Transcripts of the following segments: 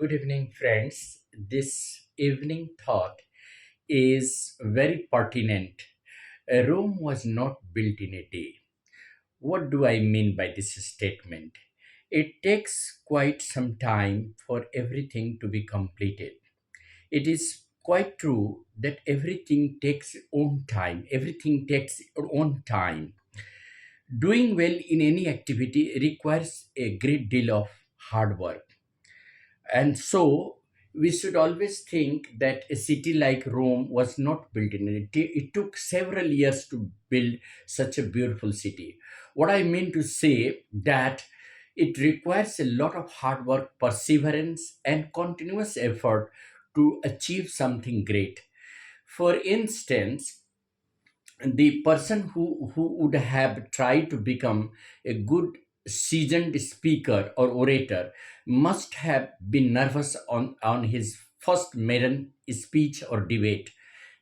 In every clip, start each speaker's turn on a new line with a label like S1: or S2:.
S1: Good evening, friends. This evening thought is very pertinent. Rome was not built in a day. What do I mean by this statement? It takes quite some time for everything to be completed. It is quite true that everything takes own time. Everything takes own time. Doing well in any activity requires a great deal of hard work. And so we should always think that a city like Rome was not built in it. It took several years to build such a beautiful city. What I mean to say that it requires a lot of hard work, perseverance, and continuous effort to achieve something great. For instance, the person who would have tried to become a good seasoned speaker or orator must have been nervous on his first maiden speech or debate.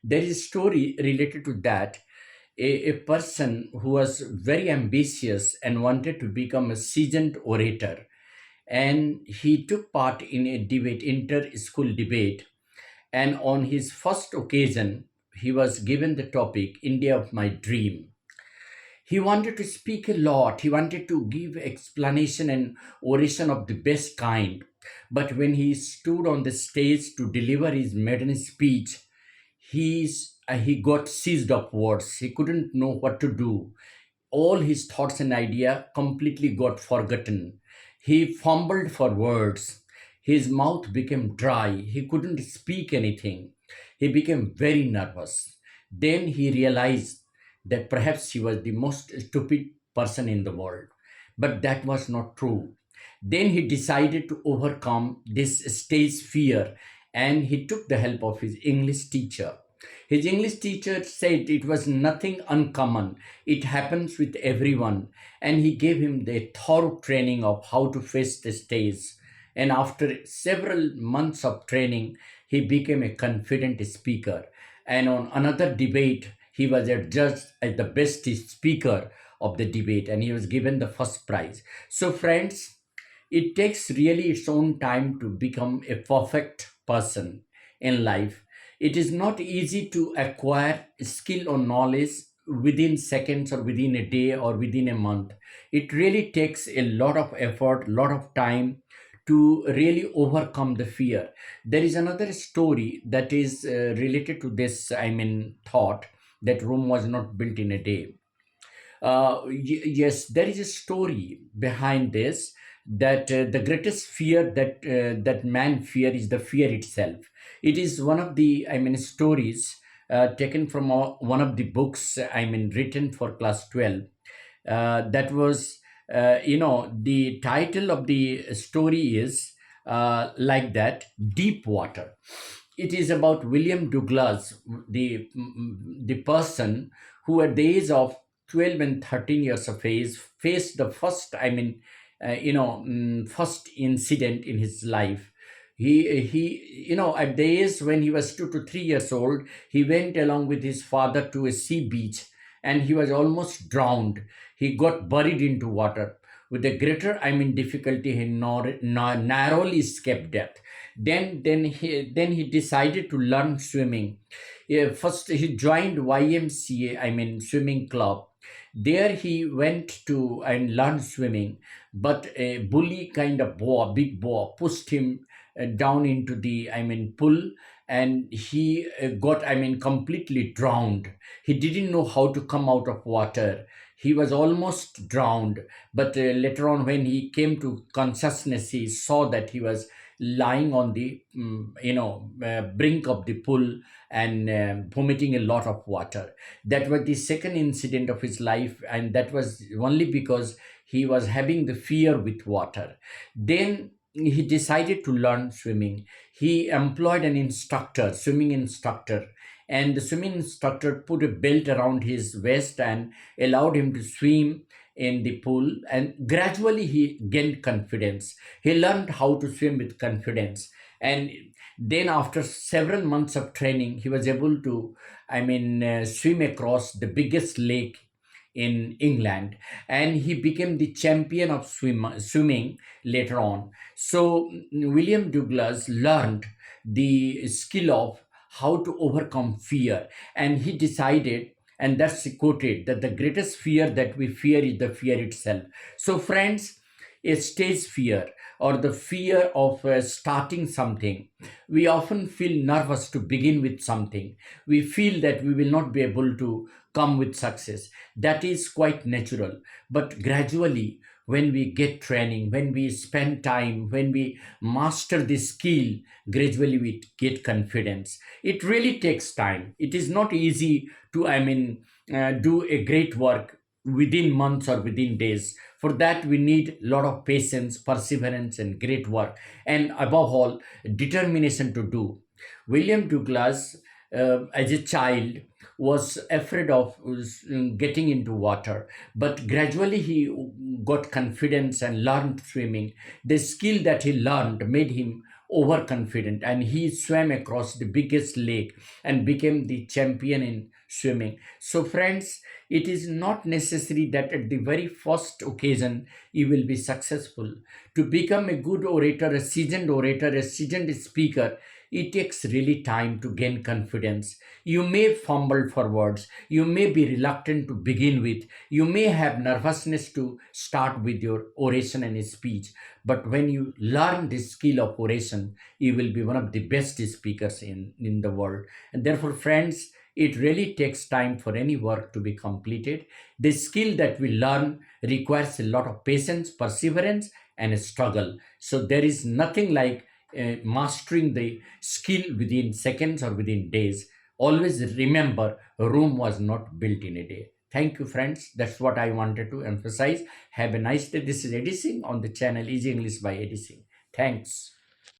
S1: There is a story related to that. A person who was very ambitious and wanted to become a seasoned orator, and he took part in a debate, inter-school debate, and on his first occasion, he was given the topic India of my dream. He wanted to speak a lot. He wanted to give explanation and oration of the best kind. But when he stood on the stage to deliver his maiden speech, he got seized of words. He couldn't know what to do. All his thoughts and idea completely got forgotten. He fumbled for words. His mouth became dry. He couldn't speak anything. He became very nervous. Then he realized that perhaps he was the most stupid person in the world. But that was not true. Then he decided to overcome this stage fear, and he took the help of his English teacher. His English teacher said it was nothing uncommon. It happens with everyone. And he gave him the thorough training of how to face the stage. And after several months of training, he became a confident speaker. And on another debate, he was adjudged as the best speaker of the debate, and he was given the first prize. So, friends, it takes really its own time to become a perfect person in life. It is not easy to acquire skill or knowledge within seconds or within a day or within a month. It really takes a lot of effort, lot of time to really overcome the fear. There is another story that is related to this, thought that Rome was not built in a day. Yes, there is a story behind this, that the greatest fear that man fear is the fear itself. It is one of the stories taken from one of the books written for class 12. That was the title of the story is like that, Deep Water. It is about William Douglas, the person who at the age of 12 and 13 years of age faced the first first incident in his life. He at the age when he was 2 to 3 years old, he went along with his father to a sea beach, and he was almost drowned. He got buried into water. With a greater difficulty, he narrowly escaped death. Then he decided to learn swimming. Yeah, first he joined YMCA, swimming club. There he went to and learned swimming, but a bully kind of boy, big boy, pushed him down into the pool, and he got completely drowned. He didn't know how to come out of water. He was almost drowned, but later on, when he came to consciousness, he saw that he was lying on the brink of the pool and vomiting a lot of water. That was the second incident of his life, and that was only because he was having the fear with water. Then he decided to learn swimming. He employed an instructor, swimming instructor, and the swimming instructor put a belt around his waist and allowed him to swim in the pool, and gradually he gained confidence. He learned how to swim with confidence, and then after several months of training, he was able to swim across the biggest lake in England, and he became the champion of swimming later on. So William Douglas learned the skill of how to overcome fear, and he decided, and that's quoted, that the greatest fear that we fear is the fear itself. So friends, a stage fear or the fear of starting something, we often feel nervous to begin with something. We feel that we will not be able to come with success. That is quite natural. But gradually, when we get training, when we spend time, when we master the skill, gradually we get confidence. It really takes time. It is not easy to, do a great work within months or within days. For that, we need a lot of patience, perseverance, and great work, and above all, determination to do. William Douglas, as a child, was afraid of getting into water, but gradually he got confidence and learned swimming. The skill that he learned made him overconfident, and he swam across the biggest lake and became the champion in swimming. So, friends, it is not necessary that at the very first occasion you will be successful. To become a good orator, a seasoned speaker, it takes really time to gain confidence. You may fumble for words, you may be reluctant to begin with, you may have nervousness to start with your oration and speech. But when you learn this skill of oration, you will be one of the best speakers in the world. And therefore, friends, it really takes time for any work to be completed. The skill that we learn requires a lot of patience, perseverance, and a struggle. So there is nothing like mastering the skill within seconds or within days. Always remember, Rome was not built in a day. Thank you, friends. That's what I wanted to emphasize. Have a nice day. This is Eddie Singh on the channel Easy English by Eddie Singh. Thanks.